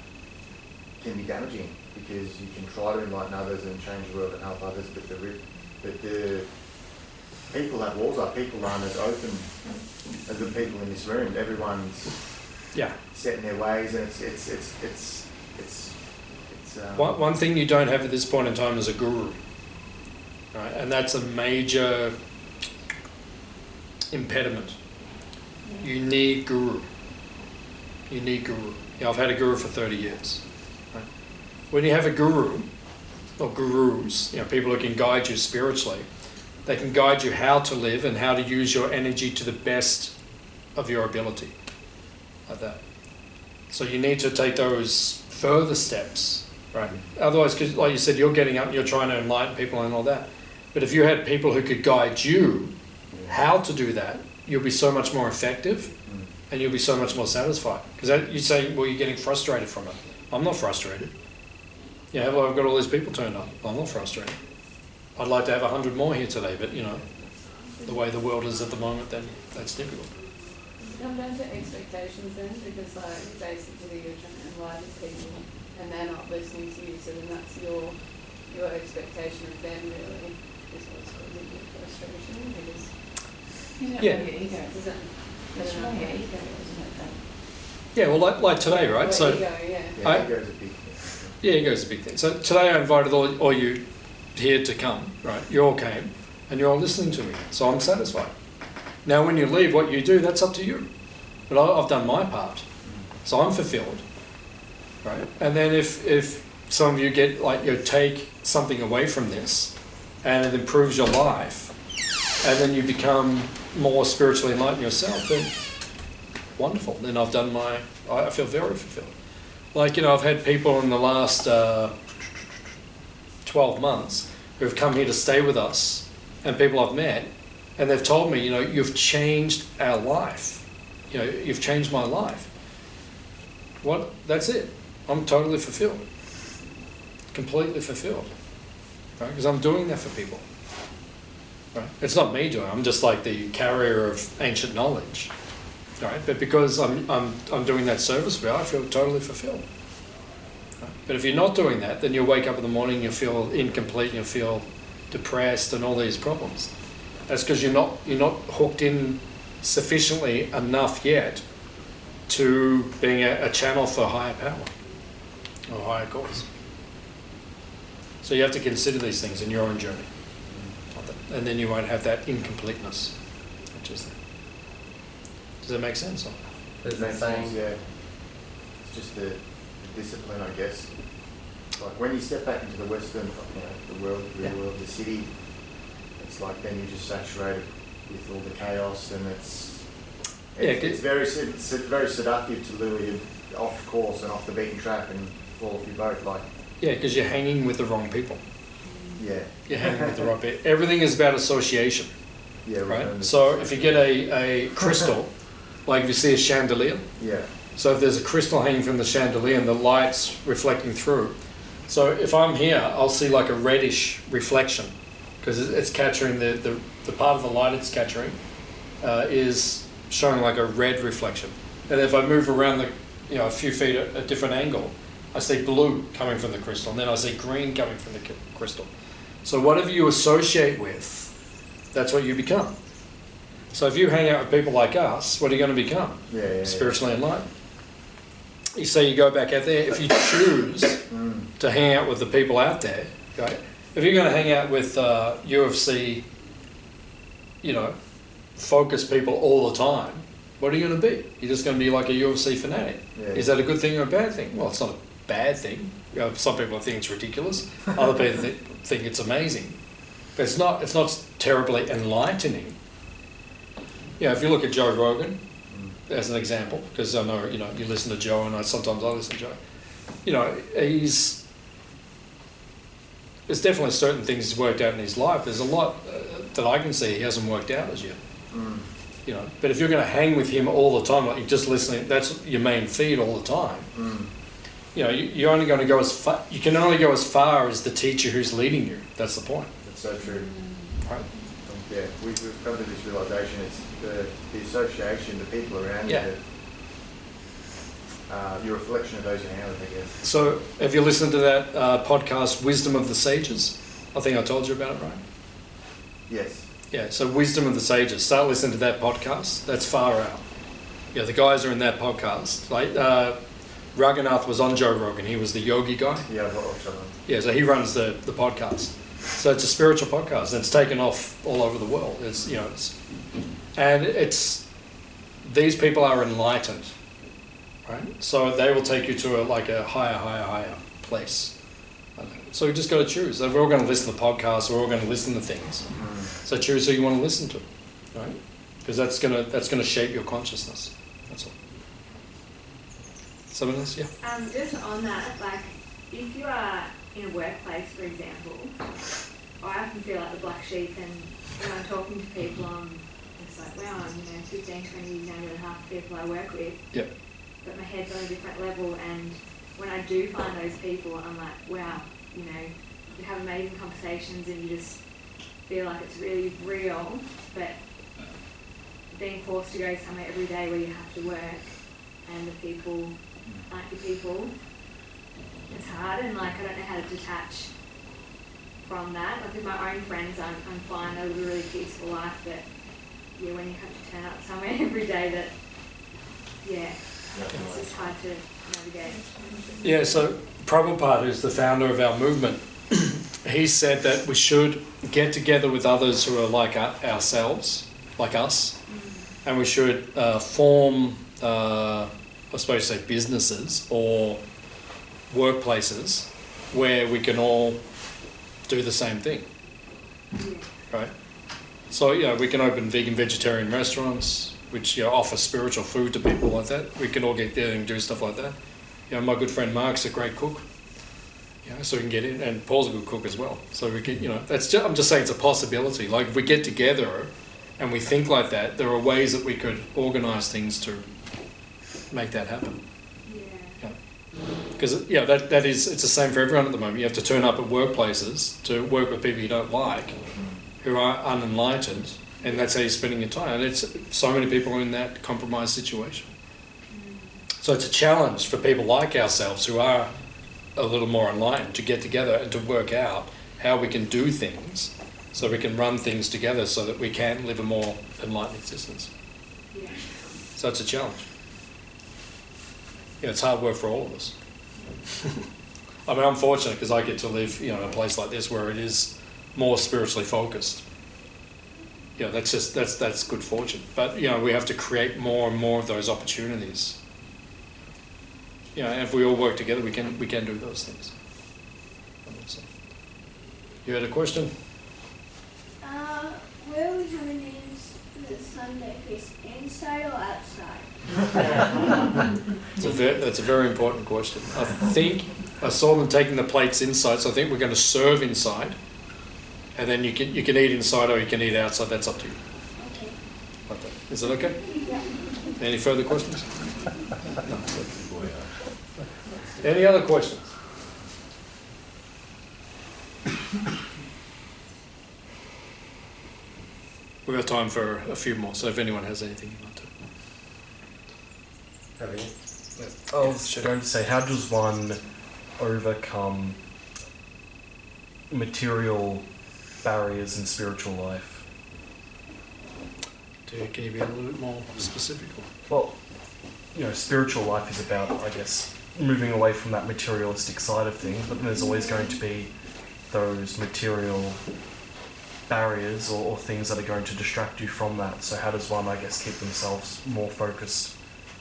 [SPEAKER 7] can be damaging because you can try to enlighten others and change the world and help others, but the people have walls up. People aren't as open as the people in this room. Everyone's set in their ways, and it's
[SPEAKER 1] one thing you don't have at this point in time is a guru, right? And that's a major impediment. You need guru. You need guru. I've had a guru for 30 years. Right? When you have a guru, or gurus, people who can guide you spiritually, they can guide you how to live and how to use your energy to the best of your ability. Like that. So you need to take those further steps, right? Otherwise, because like you said, you're getting up and you're trying to enlighten people and all that. But if you had people who could guide you how to do that, you'll be so much more effective and you'll be so much more satisfied. Because you say, well, you're getting frustrated from it. I'm not frustrated. Yeah, well, I've got all these people turned up. I'm not frustrated. I'd like to have 100 more here today, but the way the world is at the moment, then that's difficult.
[SPEAKER 3] Come down to expectations then, because like basically you're trying to enlighten people and they're not listening to you, so then that's your expectation of them really is what's causing your frustration, because
[SPEAKER 5] Your ego.
[SPEAKER 3] does it,
[SPEAKER 5] That's your ego, isn't it?
[SPEAKER 1] Yeah, well, like today, right?
[SPEAKER 3] Or
[SPEAKER 1] So
[SPEAKER 3] ego,
[SPEAKER 7] ego's a big thing.
[SPEAKER 1] yeah, ego's a big thing. So today I invited all you here to come, right? You all came and you're all listening to me, so I'm satisfied. Now when you leave, what you do, that's up to you. But I've done my part, so I'm fulfilled, right? And then if some of you get take something away from this and it improves your life and then you become more spiritually enlightened yourself, then wonderful. Then I've done I feel very fulfilled. I've had people in the last 12 months who have come here to stay with us, and people I've met, and they've told me, you've changed our life. You've changed my life. That's it. I'm totally fulfilled. Completely fulfilled. Right? Because I'm doing that for people. Right? It's not me doing it. I'm just like the carrier of ancient knowledge. Right? But because I'm doing that service for you, I feel totally fulfilled. Right? But if you're not doing that, then you'll wake up in the morning and you'll feel incomplete and you'll feel depressed and all these problems. That's because you're not hooked in sufficiently enough yet to being a channel for higher power or higher cause. So you have to consider these things in your own journey. And then you won't have that incompleteness. Does that make sense?
[SPEAKER 7] It makes sense, yeah. It's just the discipline, I guess. Like when you step back into the Western, the world, real world, the city, it's like then you're just saturated with all the chaos, and it's very seductive to lure you off course and off the beaten track and fall off your boat.
[SPEAKER 1] Yeah, because you're hanging with the wrong people.
[SPEAKER 7] Yeah.
[SPEAKER 1] You're hanging with the wrong people. Everything is about association.
[SPEAKER 7] Yeah.
[SPEAKER 1] Right. So if you get a crystal, like if you see a chandelier.
[SPEAKER 7] Yeah.
[SPEAKER 1] So if there's a crystal hanging from the chandelier and the light's reflecting through. So if I'm here, I'll see like a reddish reflection because it's capturing the part of the light it's capturing is showing like a red reflection. And if I move around a few feet at a different angle, I see blue coming from the crystal, and then I see green coming from the crystal. So whatever you associate with, that's what you become. So if you hang out with people like us, what are you going to become? Spiritually enlightened. You say you go back out there. If you choose to hang out with the people out there, okay? If you're going to hang out with UFC, focused people all the time, what are you going to be? You're just going to be like a UFC fanatic.
[SPEAKER 7] Yeah.
[SPEAKER 1] Is that a good thing or a bad thing? Well, it's not a bad thing. Some people think it's ridiculous. Other people think it's amazing. But it's not terribly enlightening. If you look at Joe Rogan as an example, because I know you listen to Joe, and sometimes I listen to Joe. there's definitely certain things he's worked out in his life. There's a lot that I can see he hasn't worked out as yet. You know, but if you're going to hang with him all the time, like you're just listening, that's your main feed all the time. You know, you're only going to go as far. You can only go as far as the teacher who's leading you. That's the point.
[SPEAKER 7] That's so true.
[SPEAKER 1] Right?
[SPEAKER 7] Yeah, we've come to this realisation. It's the association, the people around you.
[SPEAKER 1] Yeah.
[SPEAKER 7] Your reflection of those you hang with, I guess.
[SPEAKER 1] So, have you listened to that podcast, Wisdom of the Sages? I think I told you about it, right?
[SPEAKER 7] Yes.
[SPEAKER 1] Yeah, so Wisdom of the Sages. Start listening to that podcast. That's far out. Yeah, the guys are in that podcast. Like, Raghunath was on Joe Rogan. He was the yogi guy.
[SPEAKER 7] Yeah, I've watched that one.
[SPEAKER 1] Yeah, so he runs the podcast. So it's a spiritual podcast, and it's taken off all over the world. It's, you know, these people are enlightened, right? So they will take you to a higher place. So we just got to choose. We're all going to listen to the podcast. We're all going to listen to things. So choose who you want to listen to, right? Because that's gonna shape your consciousness. That's all. Someone else, yeah.
[SPEAKER 8] Just on that, like, if you are in a workplace, for example, I often feel like the black sheep, and when I'm talking to people, it's like, wow, I'm 15, 20 years younger than half the people I work with.
[SPEAKER 1] Yep.
[SPEAKER 8] But my head's on a different level, and when I do find those people, I'm like, wow, you have amazing conversations, and you just feel like it's really real, but being forced to go somewhere every day where you have to work, and the people aren't your people, it's hard, and like I don't know how to detach from that. Like with my own friends, I'm fine, they live a really peaceful life, but yeah, when you have to turn up somewhere every day, that it's just hard to navigate.
[SPEAKER 1] Yeah, so Prabhupada, who's the founder of our movement, he said that we should get together with others who are like ourselves, like us, and we should form, I suppose you say businesses or workplaces where we can all do the same thing, right? So, we can open vegan, vegetarian restaurants, which offer spiritual food to people like that. We can all get there and do stuff like that. My good friend Mark's a great cook. So we can get in, and Paul's a good cook as well. So we can, I'm just saying it's a possibility. Like if we get together and we think like that, there are ways that we could organise things to make that happen. Because that is, it's the same for everyone at the moment. You have to turn up at workplaces to work with people you don't like, who are unenlightened, and that's how you're spending your time. And it's so many people are in that compromised situation. So it's a challenge for people like ourselves who are a little more enlightened to get together and to work out how we can do things so we can run things together so that we can live a more enlightened existence. So it's a challenge. It's hard work for all of us. I mean, I'm fortunate because I get to live, in a place like this where it is more spiritually focused. That's good fortune. But we have to create more and more of those opportunities. And if we all work together, we can do those things. You had a question?
[SPEAKER 9] Where are we coming in the Sunday feast, inside or outside?
[SPEAKER 1] That's a very important question. I think I saw them taking the plates inside, so I think we're going to serve inside, and then you can eat inside or you can eat outside. That's up to you.
[SPEAKER 9] Okay.
[SPEAKER 1] Like that. Is it okay?
[SPEAKER 9] Yeah.
[SPEAKER 1] Any further questions? No. Any other questions? We've got time for a few more, so if anyone has anything you'd like to.
[SPEAKER 10] I was going to say, how does one overcome material barriers in spiritual life?
[SPEAKER 1] Can you be a little bit more specific?
[SPEAKER 10] Well, spiritual life is about, I guess, moving away from that materialistic side of things, but then there's always going to be those material barriers or things that are going to distract you from that. So how does one, I guess, keep themselves more focused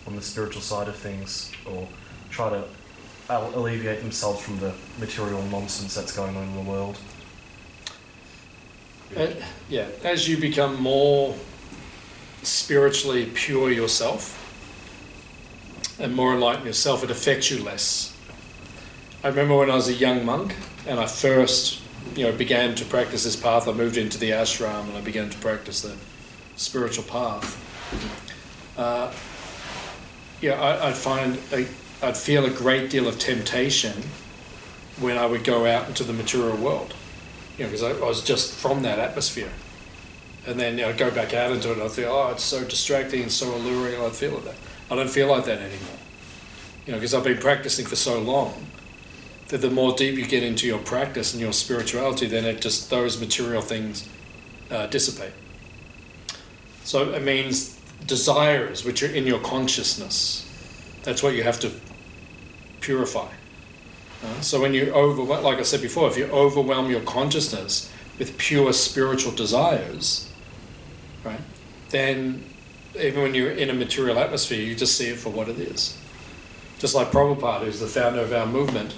[SPEAKER 10] on the spiritual side of things, or try to alleviate themselves from the material nonsense that's going on in the world?
[SPEAKER 1] As you become more spiritually pure yourself and more enlightened yourself, it affects you less. I remember when I was a young monk and I first began to practice this path, I moved into the ashram and I began to practice the spiritual path. I'd feel a great deal of temptation when I would go out into the material world, because I was just from that atmosphere. And then I'd go back out into it and I'd feel, oh, it's so distracting and so alluring, and I'd feel like that. I don't feel like that anymore. Because I've been practicing for so long that the more deep you get into your practice and your spirituality, then those material things dissipate. So it means desires which are in your consciousness, that's what you have to purify. So when you like I said before, if you overwhelm your consciousness with pure spiritual desires, right, then even when you're in a material atmosphere, you just see it for what it is. Just like Prabhupada, who's the founder of our movement,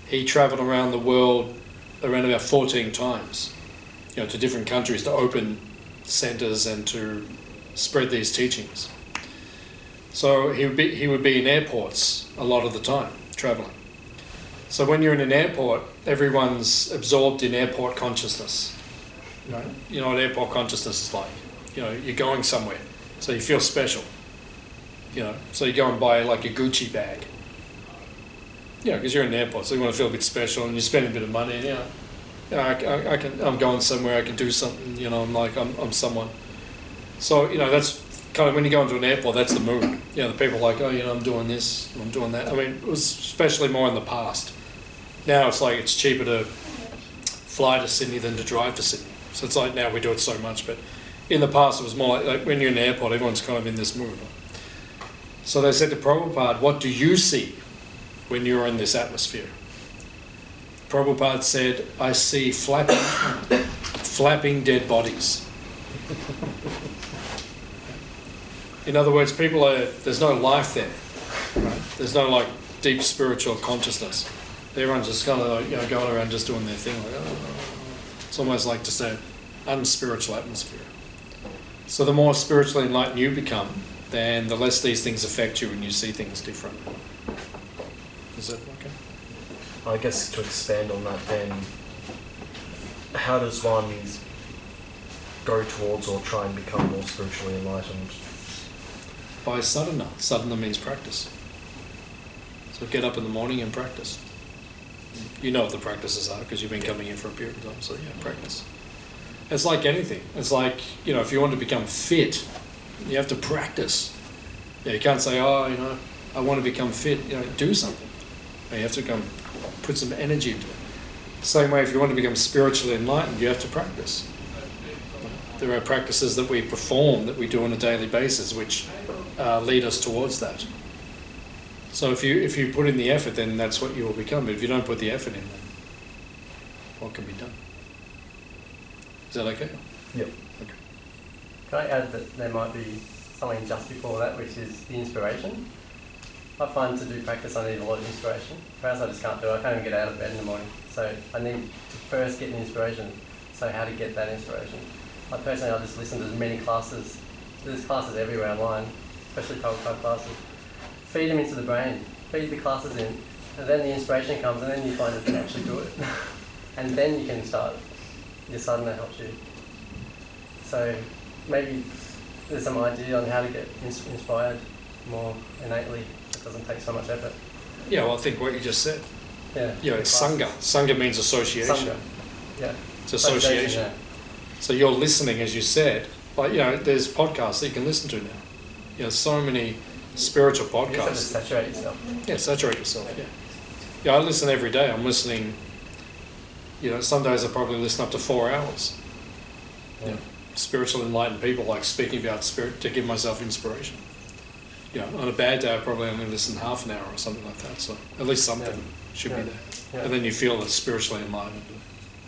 [SPEAKER 1] he travelled around the world around about 14 times, to different countries to open centres and to spread these teachings. So he would be in airports a lot of the time, travelling. So when you're in an airport, everyone's absorbed in airport consciousness. Right? You know what airport consciousness is like. You're going somewhere, so you feel special. So you go and buy like a Gucci bag. Because you're in an airport, so you want to feel a bit special, and you spend a bit of money. I'm going somewhere, I can do something. I'm someone. So that's kind of when you go into an airport, that's the mood. The people are like, oh, I'm doing this, I'm doing that. I mean, it was especially more in the past. Now it's like it's cheaper to fly to Sydney than to drive to Sydney. So it's like now we do it so much, but in the past it was more like when you're in the airport, everyone's kind of in this mood. So they said to Prabhupada, what do you see when you're in this atmosphere? Prabhupada said, I see flapping dead bodies. In other words, there's no life there. Right? There's no like deep spiritual consciousness. Everyone's just kind of like, going around just doing their thing. It's almost like just an unspiritual atmosphere. So the more spiritually enlightened you become, then the less these things affect you and you see things different. Is that okay?
[SPEAKER 10] I guess to expand on that then, how does one go towards or try and become more spiritually enlightened?
[SPEAKER 1] By sadhana. Sadhana means practice. So get up in the morning and practice. You know what the practices are because you've been coming in for a period of time, so practice. It's like anything. It's like, if you want to become fit, you have to practice. You can't say, I want to become fit. Do something. You have to put some energy into it. Same way, if you want to become spiritually enlightened, you have to practice. There are practices that we perform, that we do on a daily basis, which lead us towards that. So if you put in the effort, then that's what you will become. But if you don't put the effort in, then what can be done? Is that okay?
[SPEAKER 4] Yep.
[SPEAKER 1] Okay.
[SPEAKER 4] Can I add that there might be something just before that, which is the inspiration? I find to do practice, I need a lot of inspiration. Or else I just can't do it. I can't even get out of bed in the morning. So I need to first get the inspiration. So how to get that inspiration? I just listen to as many classes. There's classes everywhere online, especially Prabhupada classes. Feed them into the brain. Feed the classes in. And then the inspiration comes, and then you find that you can actually do it. And then you can start. Your sadhana helps you. So maybe there's some idea on how to get inspired more innately. It doesn't take so much effort.
[SPEAKER 1] Yeah, well, I think what you just said.
[SPEAKER 4] Yeah.
[SPEAKER 1] It's sangha. Sangha means association.
[SPEAKER 4] Sangha. Yeah.
[SPEAKER 1] It's association.
[SPEAKER 4] Yeah.
[SPEAKER 1] So you're listening, as you said. Like, there's podcasts that you can listen to now. So many spiritual podcasts.
[SPEAKER 4] You just have to saturate yourself.
[SPEAKER 1] Yeah, saturate yourself, Yeah, I listen every day. I'm listening, some days I probably listen up to 4 hours.
[SPEAKER 4] Yeah.
[SPEAKER 1] Spiritual enlightened people like speaking about spirit to give myself inspiration. On a bad day I probably only listen half an hour or something like that. So at least something should be there.
[SPEAKER 4] Yeah.
[SPEAKER 1] And then you feel that spiritually enlightened.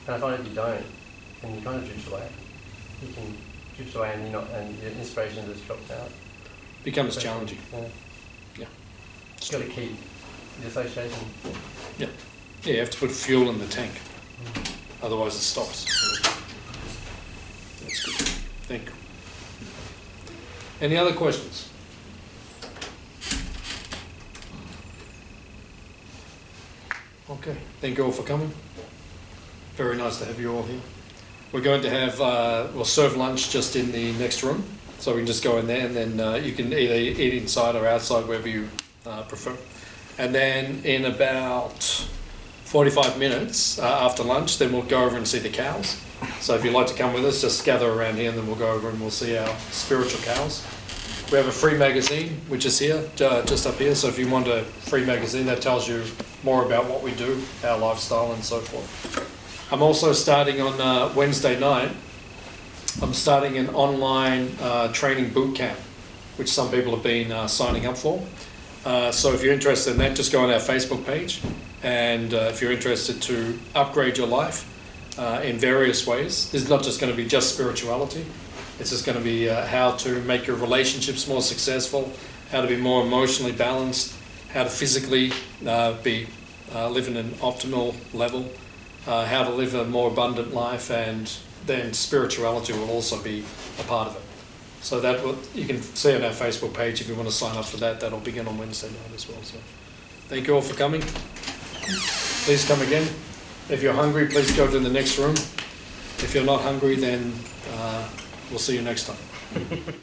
[SPEAKER 4] And I find if you don't, then you kind of drift away. You can drift away and your inspiration just drops out.
[SPEAKER 1] Becomes challenging.
[SPEAKER 4] Yeah.
[SPEAKER 1] Yeah.
[SPEAKER 4] You've got to keep the association.
[SPEAKER 1] Yeah, you have to put fuel in the tank. Otherwise it stops. That's good. Thank you. Any other questions? Okay, thank you all for coming. Very nice to have you all here. We're going to have, we'll serve lunch just in the next room. So we can just go in there and then you can either eat inside or outside, wherever you prefer. And then in about 45 minutes after lunch, then we'll go over and see the cows. So if you'd like to come with us, just gather around here and then we'll go over and we'll see our spiritual cows. We have a free magazine, which is here, just up here. So if you want a free magazine, that tells you more about what we do, our lifestyle and so forth. I'm also starting on Wednesday night. I'm starting an online training boot camp, which some people have been signing up for. So if you're interested in that, just go on our Facebook page. And if you're interested to upgrade your life in various ways, this is not just going to be just spirituality. It's just going to be how to make your relationships more successful, how to be more emotionally balanced, how to physically live in an optimal level, how to live a more abundant life, and then spirituality will also be a part of it. So that you can see on our Facebook page if you want to sign up for that. That'll begin on Wednesday night as well. So thank you all for coming. Please come again. If you're hungry, please go to the next room. If you're not hungry, then we'll see you next time.